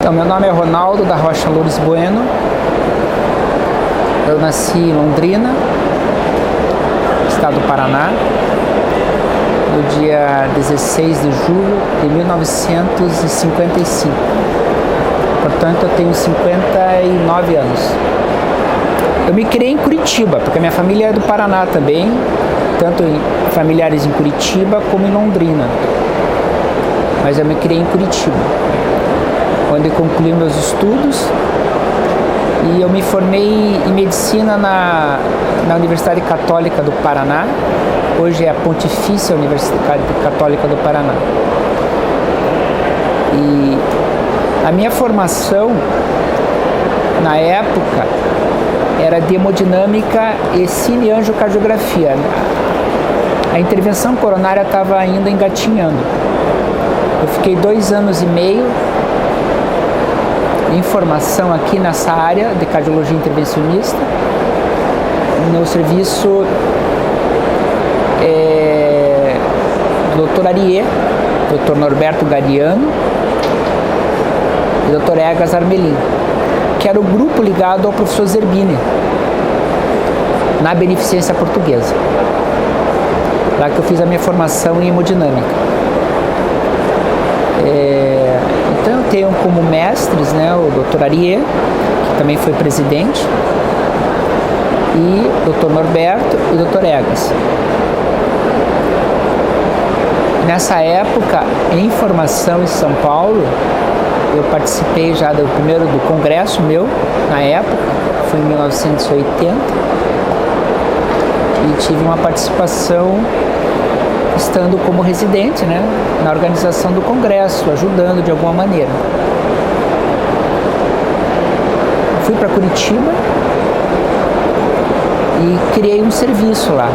Então, meu nome é Ronaldo da Rocha Loures Bueno. Eu nasci em Londrina, estado do Paraná, no dia 16 de julho de 1955. Portanto, eu tenho 59 anos. Eu me criei em Curitiba, porque a minha família é do Paraná também, tanto familiares em Curitiba como em Londrina. Mas eu me criei em Curitiba, onde concluí meus estudos e eu me formei em medicina na Universidade Católica do Paraná. Hoje é a Pontifícia Universidade Católica do Paraná. E a minha formação, na época, era de hemodinâmica e cineangiocardiografia. A intervenção coronária estava ainda engatinhando. Eu fiquei 2 anos e meio em formação aqui nessa área de cardiologia intervencionista, no serviço do Dr. Ariê, Dr. Norberto Gariano e Dr. Egas Armelin, que era o grupo ligado ao professor Zerbini, na Beneficência Portuguesa, lá que eu fiz a minha formação em hemodinâmica. Então eu tenho como mestres, né, o Dr. Ariê, que também foi presidente, e o Dr. Norberto e o Dr. Egas. Nessa época, em formação em São Paulo, eu participei já do primeiro do congresso meu, na época, foi em 1980, e tive uma participação estando como residente, né, na organização do congresso, ajudando de alguma maneira. Fui para Curitiba e criei um serviço lá,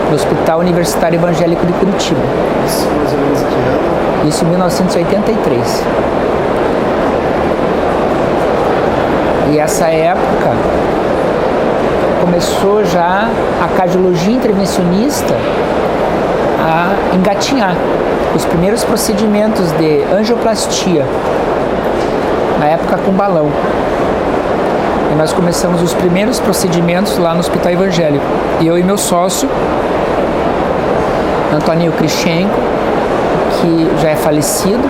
no Hospital Universitário Evangélico de Curitiba. Isso mais ou menos em que ano? Isso em 1983. E essa época começou já a cardiologia intervencionista a engatinhar. Os primeiros procedimentos de angioplastia, na época com balão. E nós começamos os primeiros procedimentos lá no Hospital Evangélico. E eu e meu sócio, Antoninho Krichenko, que já é falecido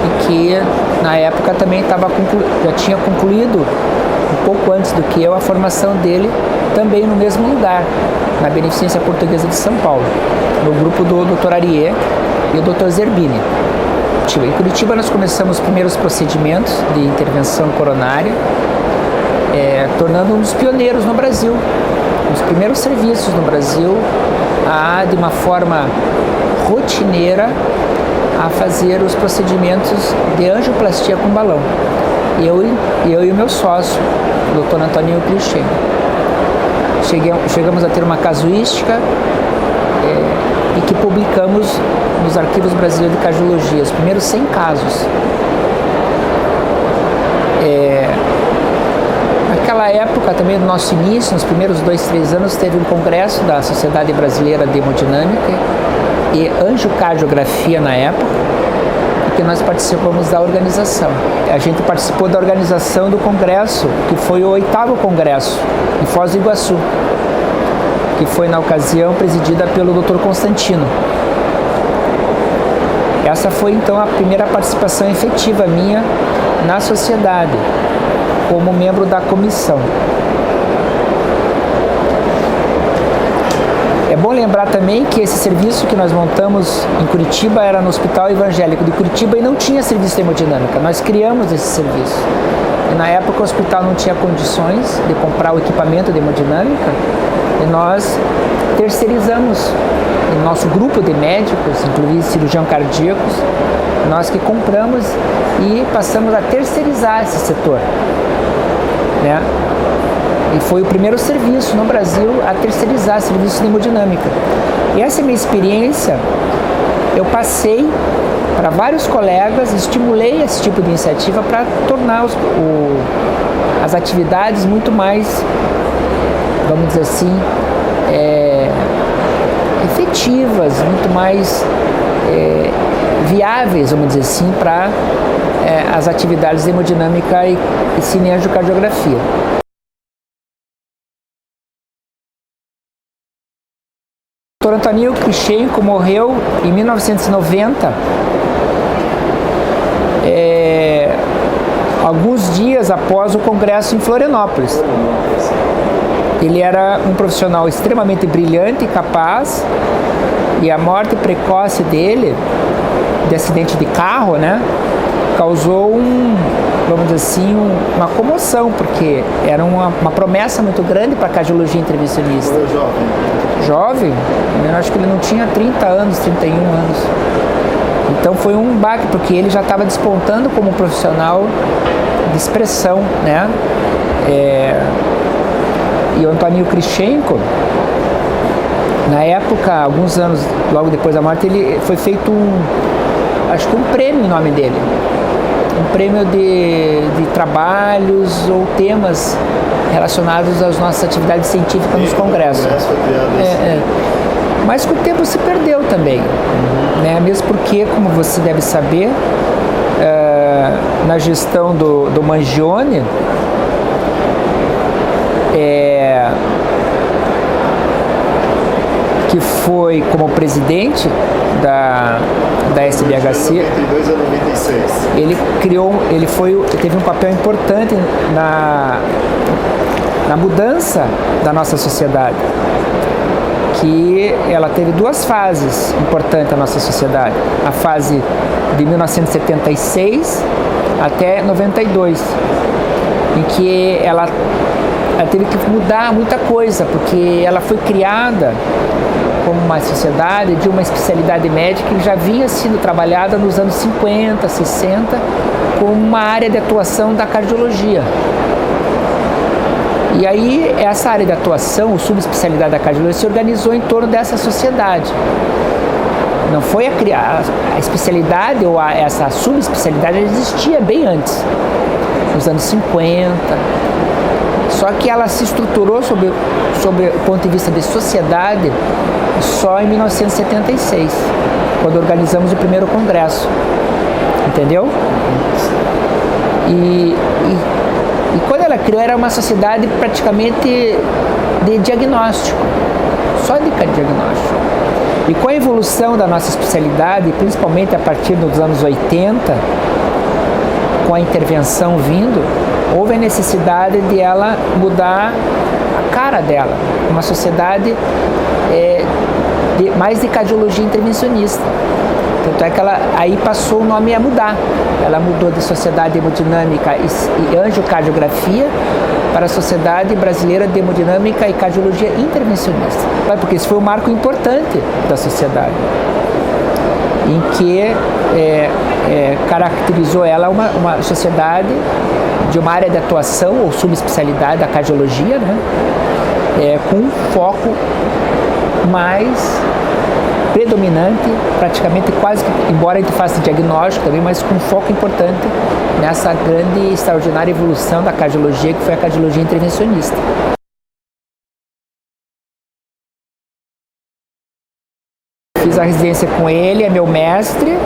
e que na época também já tinha concluído, um pouco antes do que eu, a formação dele também no mesmo lugar, na Beneficência Portuguesa de São Paulo, no grupo do Dr. Ariê e o Dr. Zerbini. Em Curitiba nós começamos os primeiros procedimentos de intervenção coronária, tornando um dos pioneiros no Brasil, os primeiros serviços no Brasil de uma forma rotineira a fazer os procedimentos de angioplastia com balão. Eu e o meu sócio, o Dr. Antoninho Krichenko. Chegamos a ter uma casuística e que publicamos nos arquivos brasileiros de cardiologia, os primeiros 100 casos. Naquela época também, do nosso início, nos primeiros 2, 3 anos, teve um congresso da Sociedade Brasileira de Hemodinâmica e Angiocardiografia na época, que nós participamos da organização. A gente participou da organização do congresso, que foi o 8º congresso, em Foz do Iguaçu, que foi, na ocasião, presidida pelo Dr. Constantino. Essa foi, então, a primeira participação efetiva minha na sociedade, como membro da comissão. É bom lembrar também que esse serviço que nós montamos em Curitiba era no Hospital Evangélico de Curitiba e não tinha serviço de hemodinâmica. Nós criamos esse serviço. E na época o hospital não tinha condições de comprar o equipamento de hemodinâmica e nós terceirizamos. O nosso grupo de médicos, inclusive cirurgião cardíacos, nós que compramos e passamos a terceirizar esse setor, né? E foi o primeiro serviço no Brasil a terceirizar serviço de hemodinâmica. E essa minha experiência, eu passei para vários colegas, estimulei esse tipo de iniciativa para tornar as atividades muito mais, vamos dizer assim, efetivas, muito mais viáveis, vamos dizer assim, para as atividades de hemodinâmica e cineangiocardiografia. O Dr. Antonio Krichenko morreu em 1990, alguns dias após o congresso em Florianópolis. Ele era um profissional extremamente brilhante e capaz, e a morte precoce dele, de acidente de carro, né, causou vamos dizer assim, uma comoção, porque era uma promessa muito grande para a cardiologia intervencionista. Foi jovem? Jovem? Eu acho que ele não tinha 30 anos, 31 anos. Então foi um baque, porque ele já estava despontando como um profissional de expressão, né? E o Antonio Krichenko, na época, alguns anos logo depois da morte, ele foi feito acho que um prêmio em nome dele. Um prêmio de trabalhos ou temas relacionados às nossas atividades científicas nos congressos. Mas com o tempo se perdeu também, né? Mesmo porque, como você deve saber, na gestão do Mangione, que foi como presidente da SBHC, De 92 a 96. ele teve um papel importante na mudança da nossa sociedade, que ela teve duas fases importantes na nossa sociedade: a fase de 1976 até 92, em que ela teve que mudar muita coisa, porque ela foi criada como uma sociedade de uma especialidade médica que já vinha sendo trabalhada nos anos 50, 60, como uma área de atuação da cardiologia. E aí, essa área de atuação, ou subespecialidade da cardiologia, se organizou em torno dessa sociedade. Não foi a especialidade ou essa subespecialidade existia bem antes, nos anos 50. Só que ela se estruturou sobre o ponto de vista de sociedade só em 1976, quando organizamos o primeiro congresso. Entendeu? E quando ela criou, era uma sociedade praticamente de diagnóstico, só de diagnóstico. E com a evolução da nossa especialidade, principalmente a partir dos anos 80, com a intervenção vindo, houve a necessidade de ela mudar a cara dela, uma sociedade mais de cardiologia intervencionista. Tanto é que ela aí passou o nome a mudar. Ela mudou de Sociedade de Hemodinâmica e Angiocardiografia para a Sociedade Brasileira de Hemodinâmica e Cardiologia Intervencionista. Porque esse foi um marco importante da sociedade, em que caracterizou ela uma sociedade de uma área de atuação ou subespecialidade da cardiologia, né? Com um foco mais predominante, praticamente quase que, embora a gente faça diagnóstico também, mas com um foco importante nessa grande e extraordinária evolução da cardiologia, que foi a cardiologia intervencionista. Fiz a residência com ele, é meu mestre,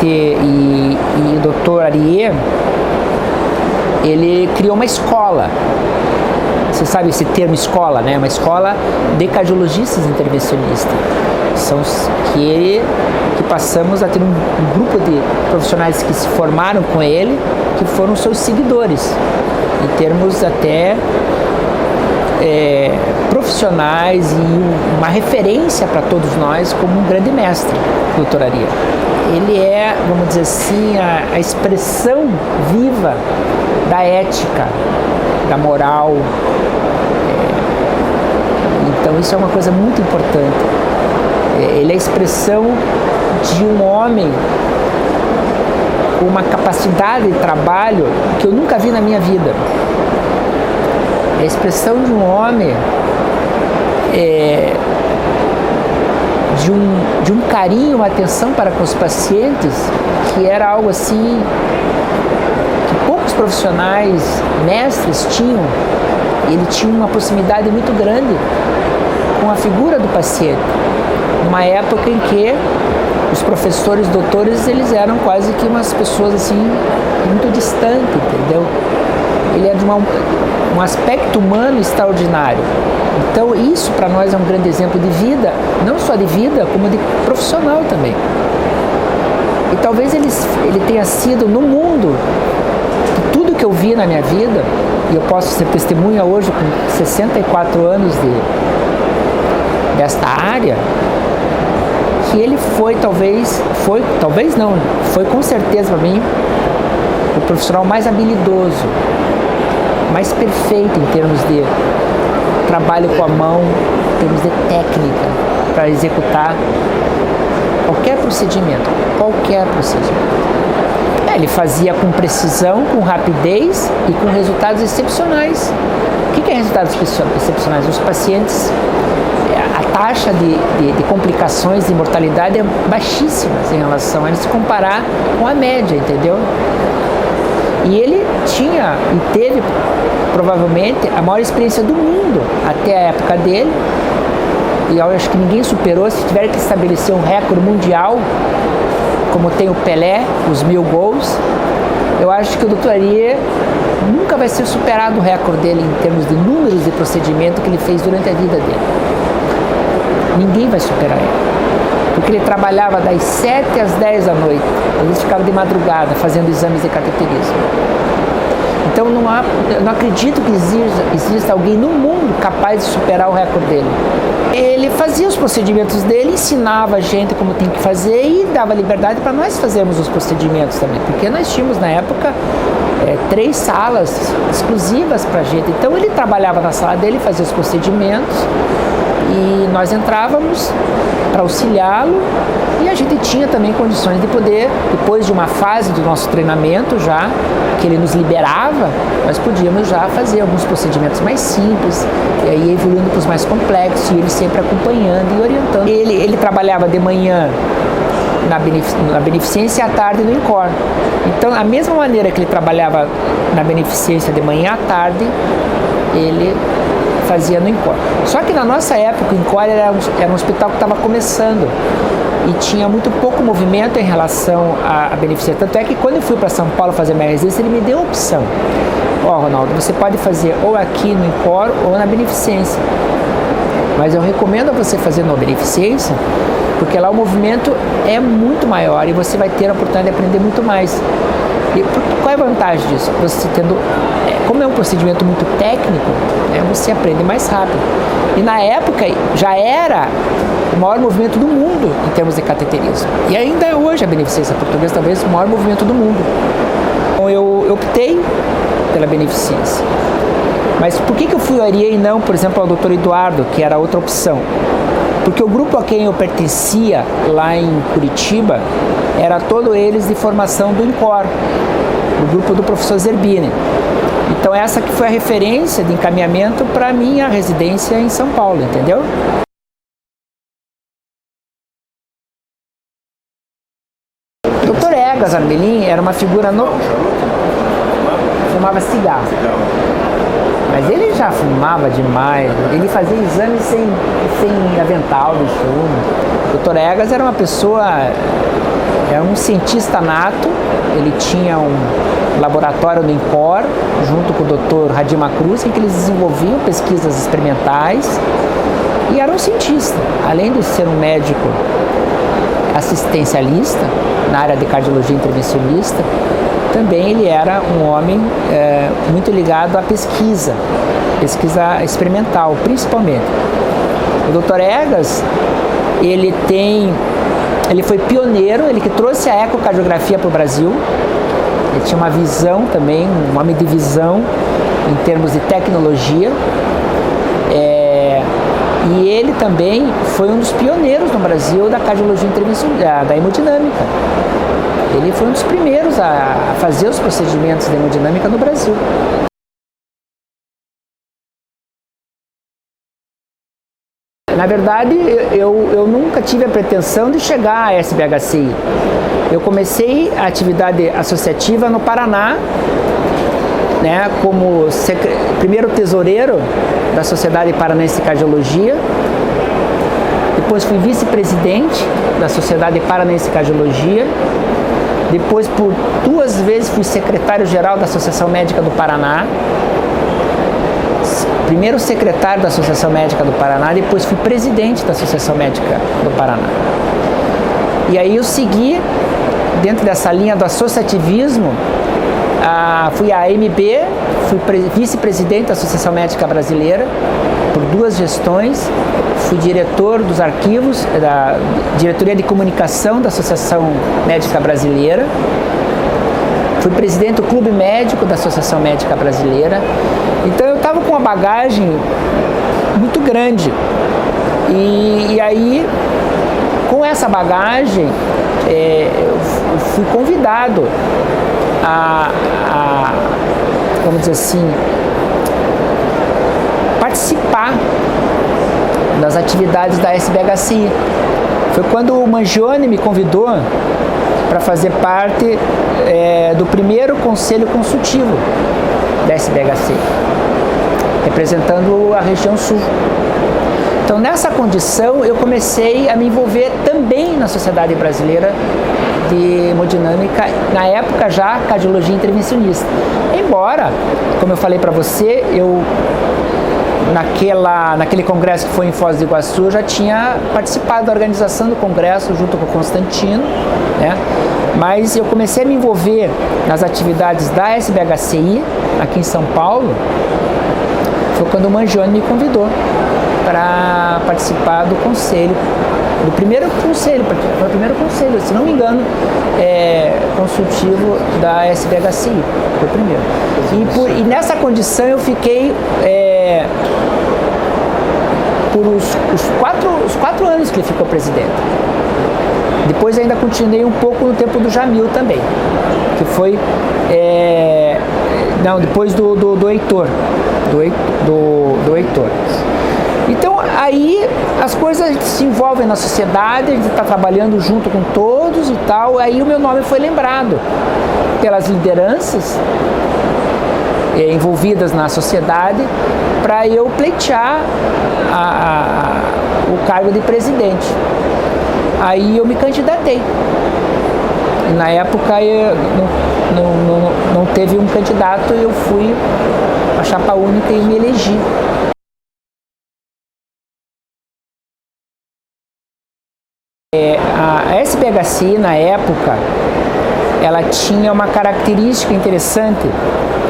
e o Dr. Arié, ele criou uma escola. Você sabe esse termo escola, né? Uma escola de cardiologistas intervencionistas. São que passamos a ter um grupo de profissionais que se formaram com ele, que foram seus seguidores, em termos até profissionais, e uma referência para todos nós como um grande mestre, Dr. Arié. Ele é, vamos dizer assim, a expressão viva da ética, da moral. Então isso é uma coisa muito importante. Ele é a expressão de um homem com uma capacidade de trabalho que eu nunca vi na minha vida. É a expressão de um homem de um carinho, uma atenção para com os pacientes, que era algo assim que poucos profissionais, mestres tinham. Ele tinha uma proximidade muito grande com a figura do paciente, numa época em que os professores, doutores, eles eram quase que umas pessoas assim, muito distantes, entendeu? Ele é de um aspecto humano extraordinário. Então isso para nós é um grande exemplo de vida, não só de vida, como de profissional também. E talvez ele tenha sido no mundo, de tudo que eu vi na minha vida, e eu posso ser testemunha hoje com 64 anos desta área, que ele foi com certeza para mim o profissional mais habilidoso, mais perfeito em termos de trabalho com a mão, em termos de técnica para executar qualquer procedimento. Ele fazia com precisão, com rapidez e com resultados excepcionais. O que é resultados excepcionais? Os pacientes, a taxa de complicações, de mortalidade é baixíssima em relação a ele se comparar com a média, entendeu? E ele tinha e teve provavelmente a maior experiência do mundo até a época dele, e eu acho que ninguém superou. Se tiver que estabelecer um recorde mundial, como tem o Pelé, os 1000 gols, eu acho que o Dr. Ariê nunca vai ser superado o recorde dele em termos de números de procedimento que ele fez durante a vida dele. Ninguém vai superar ele, porque ele trabalhava das 7 às 10 da noite, ele ficava de madrugada fazendo exames de cateterismo. Então eu não acredito que exista alguém no mundo capaz de superar o recorde dele. Ele fazia os procedimentos dele, ensinava a gente como tem que fazer e dava liberdade para nós fazermos os procedimentos também, porque nós tínhamos na época 3 salas exclusivas para a gente. Então ele trabalhava na sala dele, fazia os procedimentos e nós entrávamos para auxiliá-lo, e a gente tinha também condições de poder, depois de uma fase do nosso treinamento já, que ele nos liberava, nós podíamos já fazer alguns procedimentos mais simples, e aí evoluindo para os mais complexos, e ele sempre acompanhando e orientando. Ele trabalhava de manhã na beneficência e à tarde no INCOR. Então, da mesma maneira que ele trabalhava na beneficência de manhã à tarde, ele fazia no INCOR. Só que na nossa época o INCOR era um hospital que estava começando e tinha muito pouco movimento em relação à beneficência. Tanto é que quando eu fui para São Paulo fazer minha residência, ele me deu a opção. Ronaldo, você pode fazer ou aqui no INCOR ou na beneficência. Mas eu recomendo a você fazer na beneficência, porque lá o movimento é muito maior e você vai ter a oportunidade de aprender muito mais. E qual é a vantagem disso? Você tendo, como é um procedimento muito técnico, você aprende mais rápido. E na época já era o maior movimento do mundo em termos de cateterismo. E ainda é hoje a beneficência portuguesa talvez o maior movimento do mundo. Então eu optei pela beneficência. Mas por que eu fui ao Ariê e não, por exemplo, ao Dr. Eduardo, que era outra opção? Porque o grupo a quem eu pertencia lá em Curitiba era todo eles de formação do INCOR, o grupo do professor Zerbini. Então essa que foi a referência de encaminhamento para a minha residência em São Paulo, entendeu? O Dr. Egas Armelin era uma figura fumava cigarro. Mas ele já fumava demais, ele fazia exames sem avental de fumo. O Dr. Egas era uma pessoa, era um cientista nato, ele tinha um laboratório no INCOR, junto com o Dr. Radima Cruz, em que eles desenvolviam pesquisas experimentais e era um cientista. Além de ser um médico assistencialista, na área de cardiologia intervencionista, também ele era um homem muito ligado à pesquisa experimental, principalmente. O Dr. Egas, ele foi pioneiro, ele que trouxe a ecocardiografia para o Brasil. Ele tinha uma visão também, um homem de visão em termos de tecnologia. E ele também foi um dos pioneiros no Brasil da cardiologia intervencionista, da hemodinâmica. Ele foi um dos primeiros a fazer os procedimentos de hemodinâmica no Brasil. Na verdade, eu nunca tive a pretensão de chegar à SBHCI. Eu comecei a atividade associativa no Paraná, como primeiro tesoureiro da Sociedade Paranaense de Cardiologia. depois fui vice-presidente da Sociedade Paranaense de Cardiologia, depois por 2 vezes fui secretário-geral da Associação Médica do Paraná, primeiro secretário da Associação Médica do Paraná, depois fui presidente da Associação Médica do Paraná. E aí eu segui dentro dessa linha do associativismo, fui à AMB, fui vice-presidente da Associação Médica Brasileira por 2 gestões, fui diretor dos arquivos, da diretoria de comunicação da Associação Médica Brasileira, fui presidente do Clube Médico da Associação Médica Brasileira. Então eu estava com uma bagagem muito grande. E aí, com essa bagagem, eu fui convidado vamos dizer assim, participar das atividades da SBHCI. Foi quando o Mangione me convidou para fazer parte do primeiro conselho consultivo da SBHCI, representando a região sul. Então, nessa condição, eu comecei a me envolver também na Sociedade Brasileira de Hemodinâmica, na época já cardiologia intervencionista. Embora, como eu falei para você, eu naquele congresso que foi em Foz do Iguaçu, eu já tinha participado da organização do congresso junto com o Constantino, né? Mas eu comecei a me envolver nas atividades da SBHCI aqui em São Paulo, foi quando o Mangione me convidou para participar do conselho, do primeiro conselho, se não me engano, consultivo da SBHCI, foi o primeiro. E nessa condição eu fiquei por os 4 anos que ele ficou presidente. Depois ainda continuei um pouco no tempo do Jamil também, que foi, depois do Heitor, do Heitor. Então, aí as coisas se envolvem na sociedade, a gente está trabalhando junto com todos e tal, aí o meu nome foi lembrado pelas lideranças envolvidas na sociedade para eu pleitear o cargo de presidente. Aí eu me candidatei. E na época não teve um candidato e eu fui a chapa única e me elegi. A SBHCI, na época, ela tinha uma característica interessante.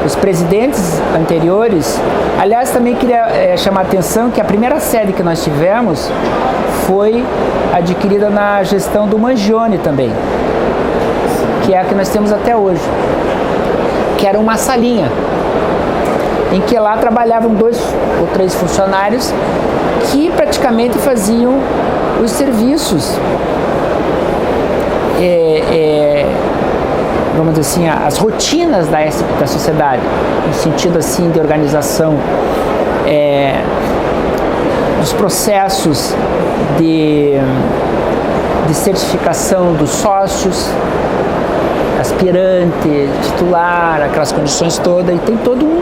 Os presidentes anteriores, aliás, também queria chamar a atenção que a primeira sede que nós tivemos foi adquirida na gestão do Mangione também, que é a que nós temos até hoje, que era uma salinha, em que lá trabalhavam 2 ou 3 funcionários que praticamente faziam os serviços, vamos dizer assim, as rotinas da sociedade, no sentido assim de organização dos processos de certificação dos sócios, aspirante, titular, aquelas condições todas, e tem todo um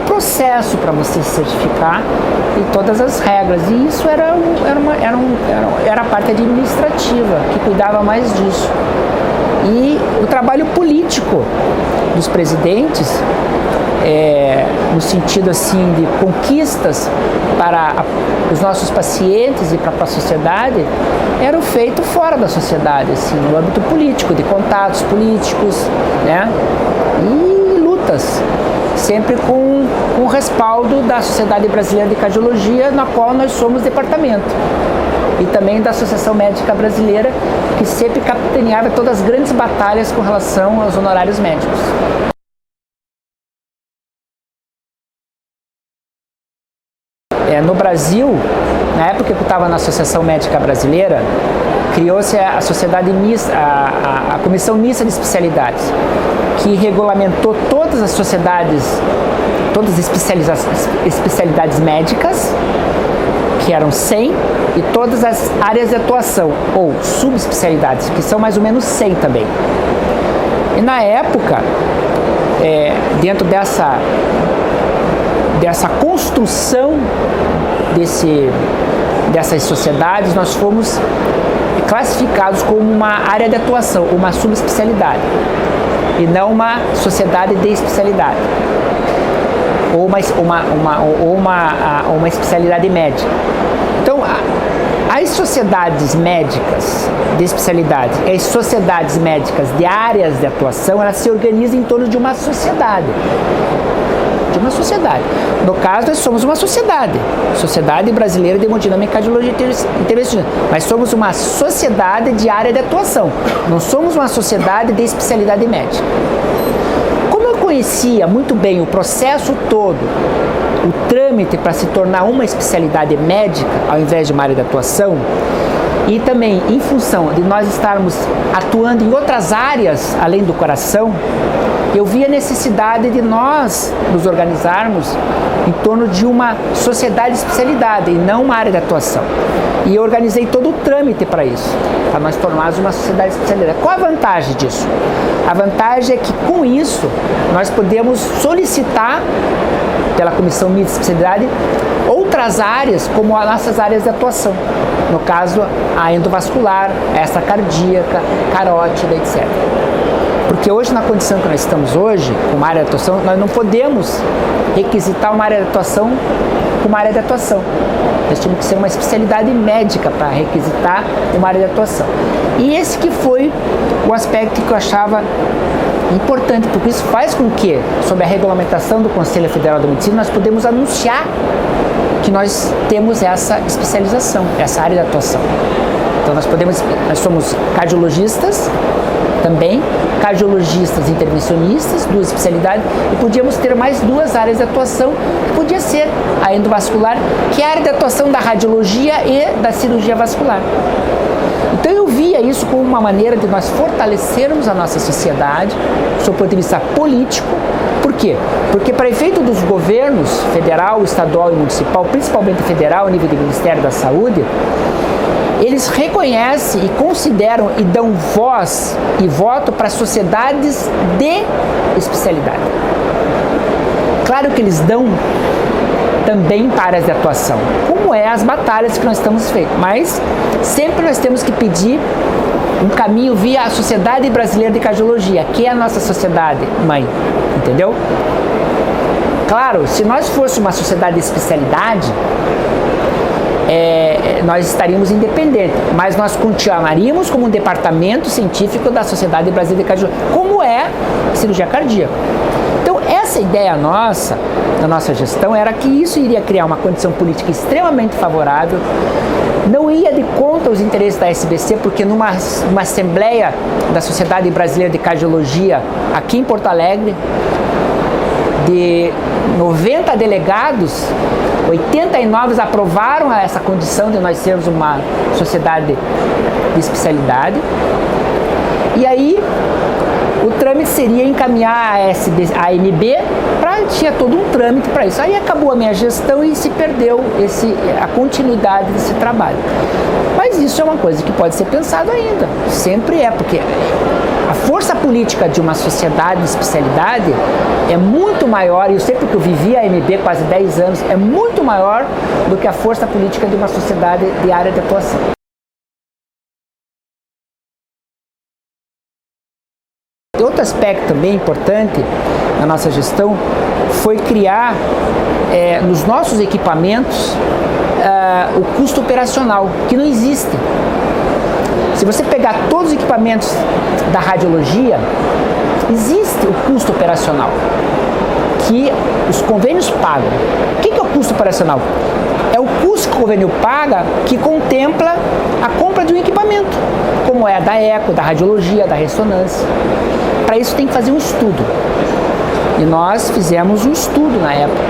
processo para você se certificar e todas as regras. E isso era a parte administrativa que cuidava mais disso. E o trabalho político dos presidentes, no sentido assim de conquistas para os nossos pacientes e para a sociedade, era feito fora da sociedade, assim, no âmbito político, de contatos políticos, né? E lutas, sempre com o respaldo da Sociedade Brasileira de Cardiologia, na qual nós somos departamento, e também da Associação Médica Brasileira, que sempre capitaneava todas as grandes batalhas com relação aos honorários médicos. No Brasil, na época que eu estava na Associação Médica Brasileira, criou-se a Sociedade Mista, a Comissão Mista de Especialidades, que regulamentou todas as sociedades, todas as especialidades médicas, que eram 100, e todas as áreas de atuação, ou subespecialidades, que são mais ou menos 100 também. E na época, dentro dessa construção dessas sociedades, nós fomos classificados como uma área de atuação, uma subespecialidade, e não uma sociedade de especialidade, ou uma especialidade médica. Então, as sociedades médicas de especialidade, as sociedades médicas de áreas de atuação, elas se organizam em torno de uma sociedade. No caso, nós somos uma sociedade brasileira de hemodinâmica e cardiologia intervencionista. Mas somos uma sociedade de área de atuação, não somos uma sociedade de especialidade médica. Como eu conhecia muito bem o processo todo, o trâmite para se tornar uma especialidade médica, ao invés de uma área de atuação, e também em função de nós estarmos atuando em outras áreas além do coração, eu vi a necessidade de nós nos organizarmos em torno de uma sociedade de especialidade e não uma área de atuação. E eu organizei todo o trâmite para isso, para nós tornarmos uma sociedade de especialidade. Qual a vantagem disso? A vantagem é que com isso nós podemos solicitar pela Comissão Mista de Especialidade outras áreas como as nossas áreas de atuação. No caso, a endovascular, a extracardíaca, carótida, etc. Porque hoje, na condição que nós estamos hoje, com uma área de atuação, nós não podemos requisitar uma área de atuação com uma área de atuação. Nós tínhamos que ser uma especialidade médica para requisitar uma área de atuação. E esse que foi o aspecto que eu achava importante, porque isso faz com que, sob a regulamentação do Conselho Federal da Medicina, nós podemos anunciar que nós temos essa especialização, essa área de atuação. Então nós somos cardiologistas também, cardiologistas intervencionistas, duas especialidades, e podíamos ter mais duas áreas de atuação, que podia ser a endovascular, que é a área de atuação da radiologia e da cirurgia vascular. Então eu via isso como uma maneira de nós fortalecermos a nossa sociedade, do ponto de vista político. Por quê? Porque para efeito dos governos federal, estadual e municipal, principalmente federal, a nível do Ministério da Saúde, eles reconhecem e consideram e dão voz e voto para sociedades de especialidade. Claro que eles dão também para áreas de atuação, como é as batalhas que nós estamos feitos, mas sempre nós temos que pedir um caminho via a Sociedade Brasileira de Cardiologia, que é a nossa sociedade mãe, entendeu? Claro, se nós fôssemos uma sociedade de especialidade, nós estaríamos independentes, mas nós continuaríamos como um departamento científico da Sociedade Brasileira de Cardiologia, como é a cirurgia cardíaca. Então, essa ideia nossa, da nossa gestão, era que isso iria criar uma condição política extremamente favorável, não ia de conta os interesses da SBC, porque numa assembleia da Sociedade Brasileira de Cardiologia, aqui em Porto Alegre, de 90 delegados, 89 aprovaram essa condição de nós sermos uma sociedade de especialidade. E aí, o trâmite seria encaminhar a AMB, tinha todo um trâmite para isso. Aí acabou a minha gestão e se perdeu a continuidade desse trabalho. Mas isso é uma coisa que pode ser pensado ainda, sempre é, porque a força política de uma sociedade de especialidade é muito maior, e eu sei porque eu vivi a AMB quase 10 anos, é muito maior do que a força política de uma sociedade de área de atuação. Outro aspecto também importante na nossa gestão foi criar nos nossos equipamentos o custo operacional, que não existe. Se você pegar todos os equipamentos da radiologia, existe o custo operacional, que os convênios pagam. O que é o custo operacional? É o custo que o convênio paga que contempla a compra de um equipamento, como é a da eco, da radiologia, da ressonância. Para isso tem que fazer um estudo. E nós fizemos um estudo na época,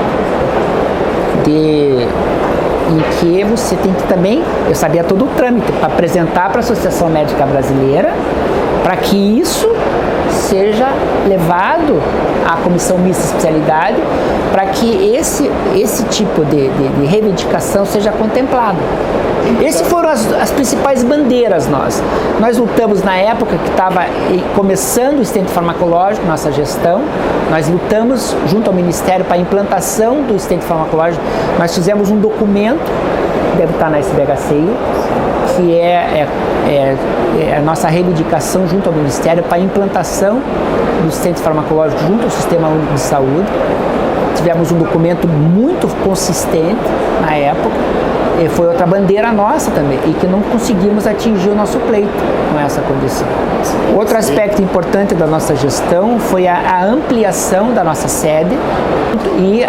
em que você tem que também, eu sabia todo o trâmite para apresentar para a Associação Médica Brasileira, para que isso seja levado à Comissão Mista de Especialidade, para que esse tipo de reivindicação seja contemplado. Essas foram as principais bandeiras Nós lutamos na época que estava começando o stent farmacológico, nossa gestão, nós lutamos junto ao Ministério para a implantação do stent farmacológico, nós fizemos um documento deve estar na SBHCI, que é a nossa reivindicação junto ao Ministério para a implantação dos centros farmacológicos junto ao Sistema Único de Saúde. Tivemos um documento muito consistente na época, e foi outra bandeira nossa também, e que não conseguimos atingir o nosso pleito com essa condição. Outro aspecto importante da nossa gestão foi a ampliação da nossa sede e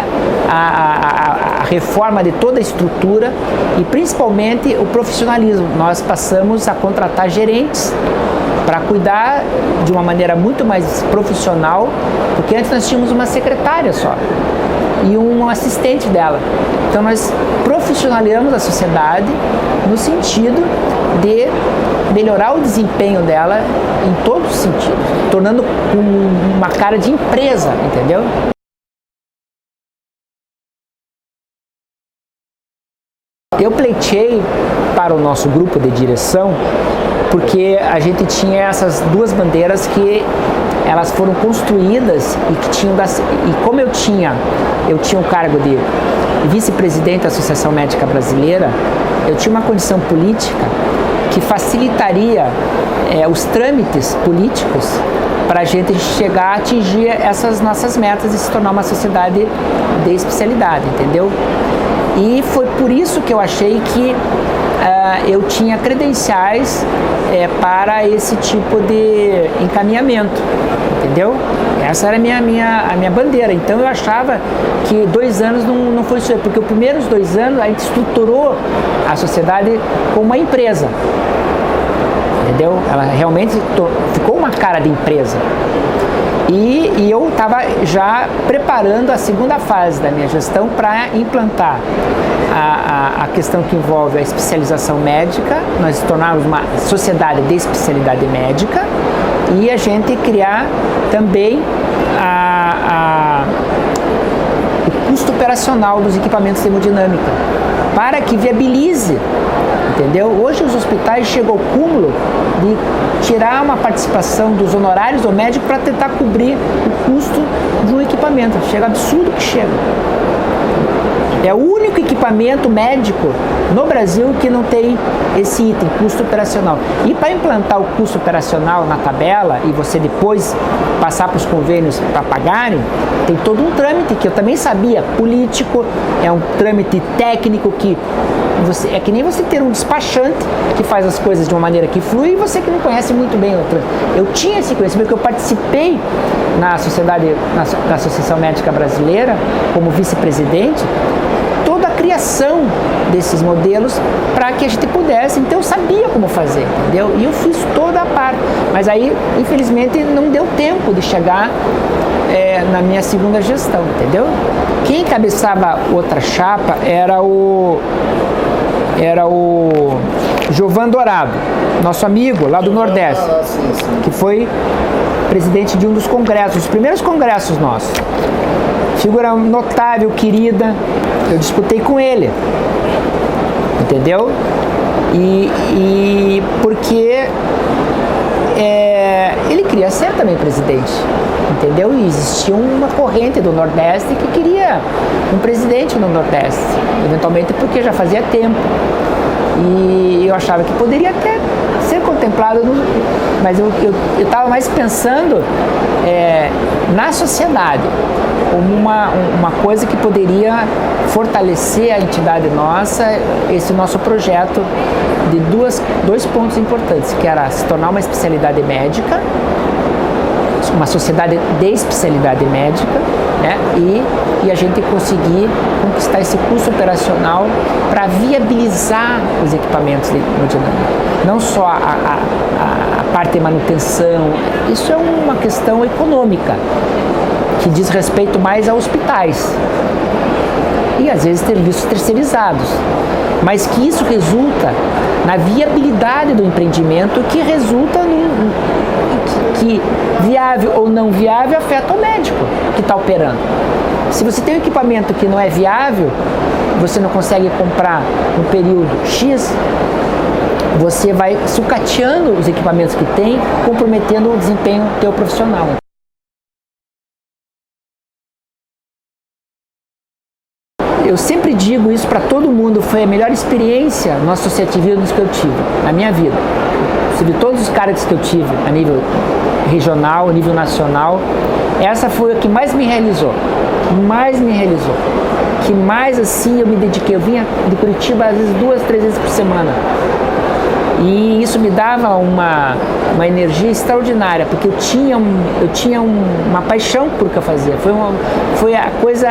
a reforma de toda a estrutura e principalmente o profissionalismo. Nós passamos a contratar gerentes para cuidar de uma maneira muito mais profissional, porque antes nós tínhamos uma secretária só e um assistente dela. Então nós profissionalizamos a sociedade no sentido de melhorar o desempenho dela em todos os sentidos, tornando uma cara de empresa, entendeu? Eu pleiteei para o nosso grupo de direção porque a gente tinha essas duas bandeiras que elas foram construídas e que tinham e como eu tinha o cargo de vice-presidente da Associação Médica Brasileira, eu tinha uma condição política que facilitaria os trâmites políticos para a gente chegar a atingir essas nossas metas e se tornar uma sociedade de especialidade, entendeu? E foi por isso que eu achei que eu tinha credenciais para esse tipo de encaminhamento, entendeu? Essa era a minha bandeira. Então eu achava que 2 anos não foi isso, porque os primeiros 2 anos a gente estruturou a sociedade como uma empresa, entendeu? Ela realmente ficou uma cara de empresa. E eu estava já preparando a segunda fase da minha gestão para implantar a questão que envolve a especialização médica, nós tornarmos uma sociedade de especialidade médica e a gente criar também o custo operacional dos equipamentos de hemodinâmica, para que viabilize, entendeu? Hoje os hospitais chegam ao cúmulo de tirar uma participação dos honorários do médico para tentar cobrir o custo de um equipamento. Chega absurdo que chega. É o único equipamento médico no Brasil que não tem esse item, custo operacional. E para implantar o custo operacional na tabela e você depois passar para os convênios para pagarem, tem todo um trâmite que eu também sabia, político, é um trâmite técnico que é que nem você ter um despachante que faz as coisas de uma maneira que flui e você que não conhece muito bem o trâmite. Eu tinha esse conhecimento, porque eu participei na Associação Médica Brasileira como vice-presidente, toda a criação desses modelos para que a gente pudesse, então eu sabia como fazer, entendeu? E eu fiz toda a parte, mas aí infelizmente não deu tempo de chegar na minha segunda gestão, entendeu? Quem encabeçava outra chapa era o Jovan Dourado, nosso amigo lá do Nordeste, que foi presidente de um dos congressos, os primeiros congressos nossos. Figura notável, querida, eu disputei com ele, entendeu? E porque ele queria ser também presidente, entendeu? E existia uma corrente do Nordeste que queria um presidente no Nordeste, eventualmente porque já fazia tempo. E eu achava que poderia até ser contemplado, mas eu estava mais pensando na sociedade, como uma coisa que poderia fortalecer a entidade nossa, esse nosso projeto de dois pontos importantes, que era se tornar uma especialidade médica, uma sociedade de especialidade médica, né? E a gente conseguir conquistar esse custo operacional para viabilizar os equipamentos de hemodinâmica. Não só a parte de manutenção, isso é uma questão econômica, que diz respeito mais a hospitais e às vezes serviços terceirizados, mas que isso resulta na viabilidade do empreendimento, que resulta que viável ou não viável afeta o médico que está operando. Se você tem um equipamento que não é viável, você não consegue comprar no período X, você vai sucateando os equipamentos que tem, comprometendo o desempenho do teu profissional. eu sempre digo isso para todo mundo, foi a melhor experiência no associativismo que eu tive na minha vida. De todos os cargos que eu tive a nível regional, a nível nacional, essa foi a que mais me realizou, que mais assim eu me dediquei. Eu vinha de Curitiba às vezes 2, 3 vezes por semana. E isso me dava uma energia extraordinária, porque eu tinha uma paixão por o que eu fazia. Foi a coisa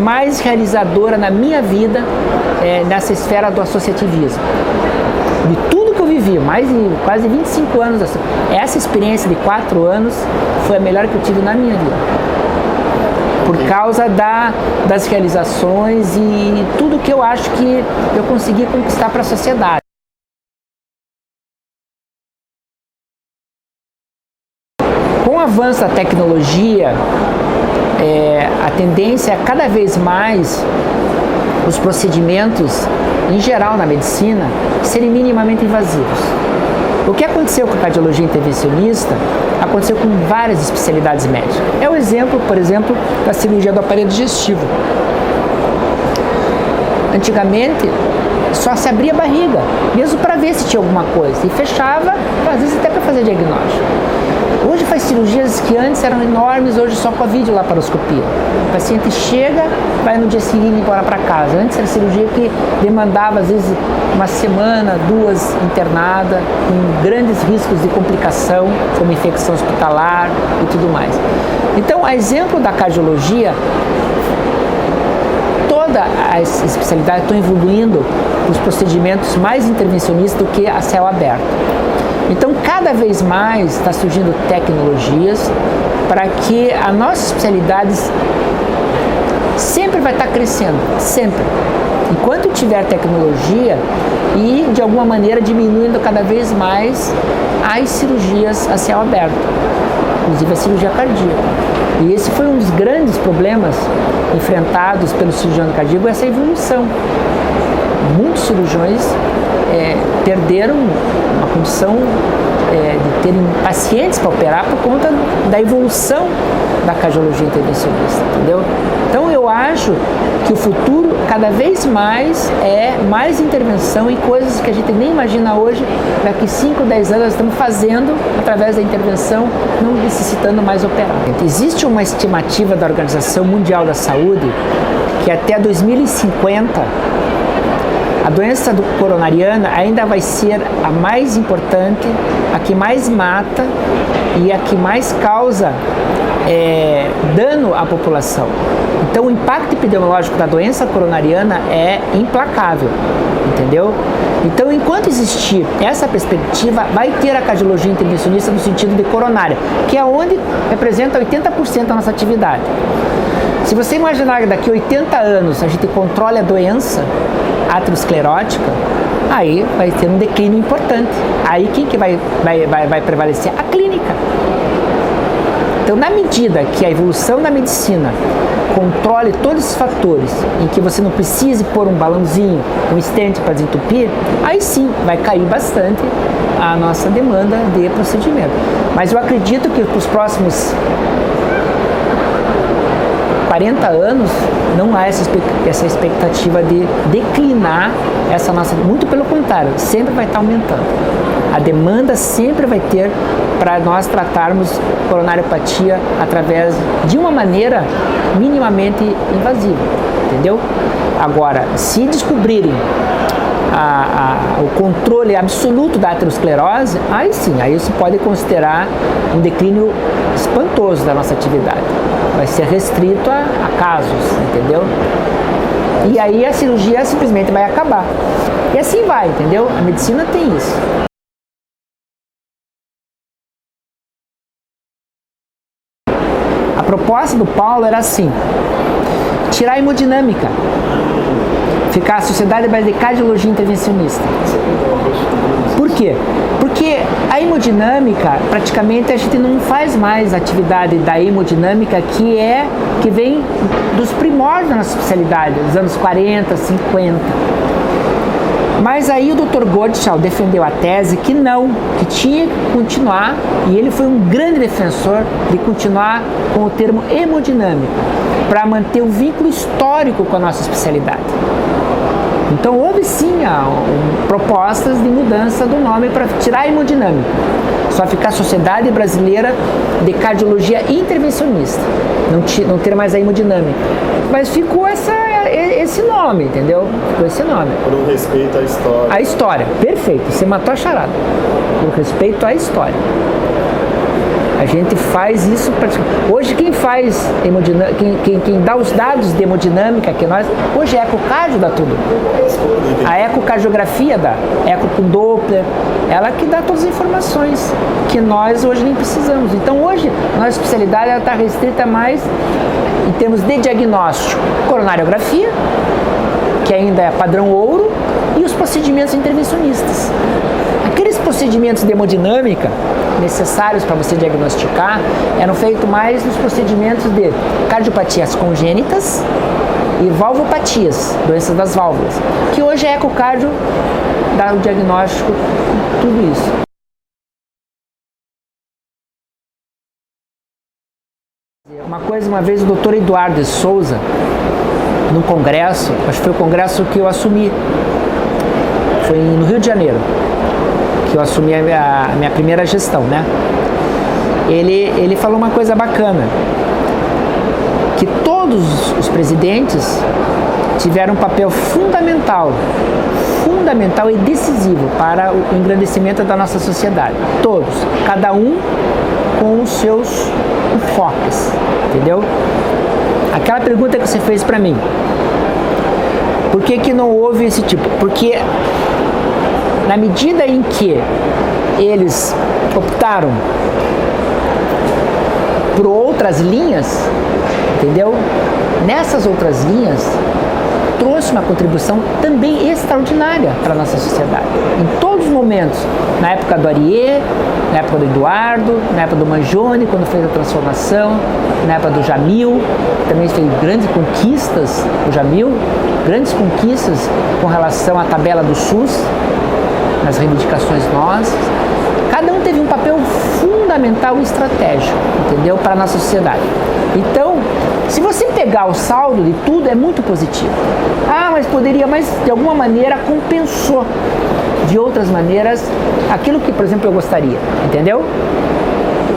mais realizadora na minha vida, nessa esfera do associativismo. De tudo que eu vivi, mais de quase 25 anos, essa experiência de 4 anos foi a melhor que eu tive na minha vida. Por causa das realizações e tudo que eu acho que eu consegui conquistar para a sociedade. Com o avanço da tecnologia, a tendência é cada vez mais os procedimentos, em geral na medicina, serem minimamente invasivos. O que aconteceu com a cardiologia intervencionista aconteceu com várias especialidades médicas. É o exemplo, por exemplo, da cirurgia do aparelho digestivo. Antigamente, só se abria a barriga, mesmo para ver se tinha alguma coisa, e fechava, às vezes até para fazer diagnóstico. Hoje faz cirurgias que antes eram enormes, hoje só com a videolaparoscopia. O paciente chega, vai no dia seguinte embora para casa. Antes era cirurgia que demandava às vezes uma semana, 2 internada, com grandes riscos de complicação, como infecção hospitalar e tudo mais. Então, a exemplo da cardiologia, toda as especialidades estão evoluindo os procedimentos mais intervencionistas do que a céu aberto. Então, cada vez mais está surgindo tecnologias para que a nossa especialidade sempre vai estar crescendo, sempre. Enquanto tiver tecnologia e, de alguma maneira, diminuindo cada vez mais as cirurgias a céu aberto, inclusive a cirurgia cardíaca. E esse foi um dos grandes problemas enfrentados pelo cirurgião cardíaco, essa evolução. Muitos cirurgiões perderam uma condição de terem pacientes para operar por conta da evolução da cardiologia intervencionista, entendeu? Então eu acho que o futuro cada vez mais é mais intervenção em coisas que a gente nem imagina hoje. Daqui 5, 10 anos nós estamos fazendo através da intervenção, não necessitando mais operar. Existe uma estimativa da Organização Mundial da Saúde que até 2050 a doença coronariana ainda vai ser a mais importante, a que mais mata e a que mais causa dano à população. Então o impacto epidemiológico da doença coronariana é implacável, entendeu? Então, enquanto existir essa perspectiva, vai ter a cardiologia intervencionista no sentido de coronária, que é onde representa 80% da nossa atividade. Se você imaginar que daqui a 80 anos a gente controle a doença aterosclerótica, aí vai ter um declínio importante. Aí quem que vai prevalecer? A clínica. Então, na medida que a evolução da medicina controle todos esses fatores, em que você não precise pôr um balãozinho, um stent para desentupir, aí sim vai cair bastante a nossa demanda de procedimento. Mas eu acredito que para os próximos 40 anos não há essa expectativa de declinar essa nossa, muito pelo contrário, sempre vai estar aumentando. A demanda sempre vai ter para nós tratarmos coronariopatia através de uma maneira minimamente invasiva, entendeu? Agora, se descobrirem o controle absoluto da aterosclerose, aí sim, aí você pode considerar um declínio espantoso da nossa atividade. Vai ser restrito a casos, entendeu? E aí a cirurgia simplesmente vai acabar. E assim vai, entendeu? A medicina tem isso. A proposta do Paulo era assim: tirar a hemodinâmica, ficar a Sociedade Brasileira de Cardiologia Intervencionista. Por quê? Porque a hemodinâmica, praticamente a gente não faz mais a atividade da hemodinâmica que vem dos primórdios da nossa especialidade, dos anos 40, 50. Mas aí o Dr. Gottschall defendeu a tese que não, que tinha que continuar, e ele foi um grande defensor de continuar com o termo hemodinâmica, para manter o vínculo histórico com a nossa especialidade. Então houve sim propostas de mudança do nome para tirar a hemodinâmica, só ficar Sociedade Brasileira de Cardiologia Intervencionista, não ter mais a hemodinâmica. Mas ficou esse nome, entendeu? Ficou esse nome. Por um respeito à história. A história, perfeito, você matou a charada. Por respeito à história. A gente faz isso. Hoje quem faz hemodinâmica, quem dá os dados de hemodinâmica que nós, hoje a ecocardio dá tudo. A ecocardiografia dá, eco com Doppler, ela que dá todas as informações que nós hoje nem precisamos. Então hoje nossa especialidade está restrita mais em termos de diagnóstico, coronariografia, que ainda é padrão ouro, e os procedimentos intervencionistas. Aqueles procedimentos de hemodinâmica necessários para você diagnosticar eram feitos mais nos procedimentos de cardiopatias congênitas e valvopatias, doenças das válvulas, que hoje a ecocardio dá o diagnóstico de tudo isso. Uma vez o Dr. Eduardo de Souza, num congresso, acho que foi o congresso que eu assumi, foi no Rio de Janeiro, que eu assumi a minha primeira gestão, né? Ele falou uma coisa bacana, que todos os presidentes tiveram um papel fundamental e decisivo para o engrandecimento da nossa sociedade. Todos, cada um com os seus enfoques, entendeu? Aquela pergunta que você fez para mim, por que não houve esse tipo? Porque na medida em que eles optaram por outras linhas, entendeu? Nessas outras linhas, trouxe uma contribuição também extraordinária para a nossa sociedade. Em todos os momentos, na época do Ariê, na época do Eduardo, na época do Mangione, quando fez a transformação, na época do Jamil, também fez grandes conquistas, o Jamil, grandes conquistas com relação à tabela do SUS, nas reivindicações nossas. Cada um teve um papel fundamental e estratégico, entendeu? Para a nossa sociedade. Então, se você pegar o saldo de tudo, é muito positivo. Ah, mas poderia, mas de alguma maneira compensou de outras maneiras aquilo que, por exemplo, eu gostaria, entendeu?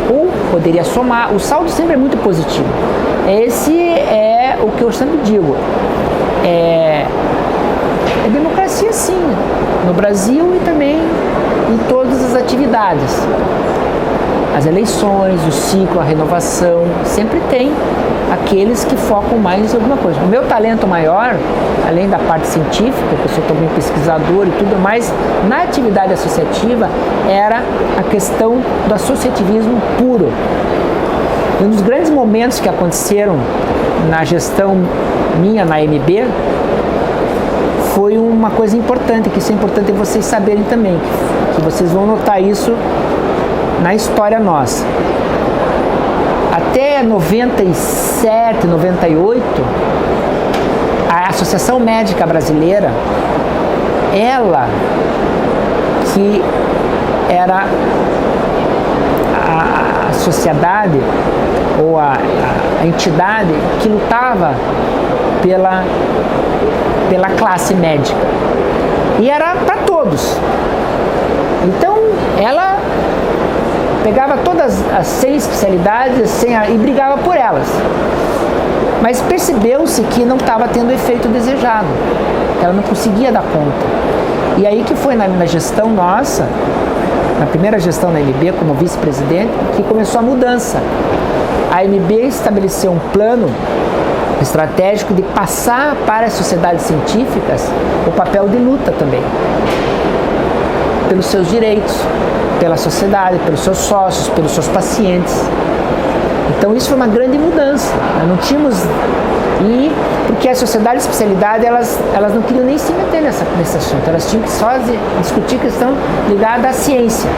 Ou poderia somar. O saldo sempre é muito positivo. Esse é o que eu sempre digo. É democracia, sim, no Brasil e também em todas as atividades. As eleições, o ciclo, a renovação, sempre tem aqueles que focam mais em alguma coisa. O meu talento maior, além da parte científica, que eu sou também pesquisador e tudo mais, na atividade associativa, era a questão do associativismo puro. E um dos grandes momentos que aconteceram na gestão minha na MB foi uma coisa importante, que isso é importante vocês saberem também, que vocês vão notar isso na história nossa. Até 97, 98, a Associação Médica Brasileira, ela que era a sociedade ou a entidade que lutava pela classe médica. E era para todos. Então, ela pegava todas as 100 especialidades e brigava por elas. Mas percebeu-se que não estava tendo o efeito desejado, que ela não conseguia dar conta. E aí que foi na gestão nossa, na primeira gestão da MB como vice-presidente, que começou a mudança. A MB estabeleceu um plano estratégico de passar para as sociedades científicas o papel de luta também, pelos seus direitos, pela sociedade, pelos seus sócios, pelos seus pacientes. Então isso foi uma grande mudança. Nós não tínhamos, porque as sociedades de especialidade elas não queriam nem se meter nesse assunto, elas tinham que só discutir questão ligada à ciência.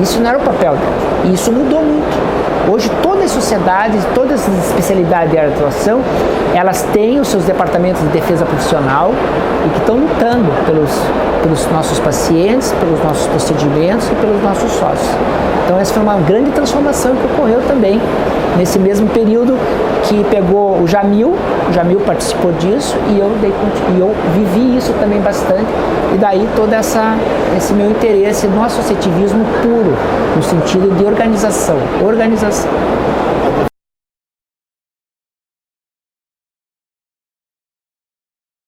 Isso não era o papel delas. E isso mudou muito. Hoje todas as sociedades, todas as especialidades de área de atuação, elas têm os seus departamentos de defesa profissional e que estão lutando pelos nossos pacientes, pelos nossos procedimentos e pelos nossos sócios. Então essa foi uma grande transformação que ocorreu também nesse mesmo período que pegou o Jamil participou disso e eu vivi isso também bastante, e daí todo esse meu interesse no associativismo puro, no sentido de organização.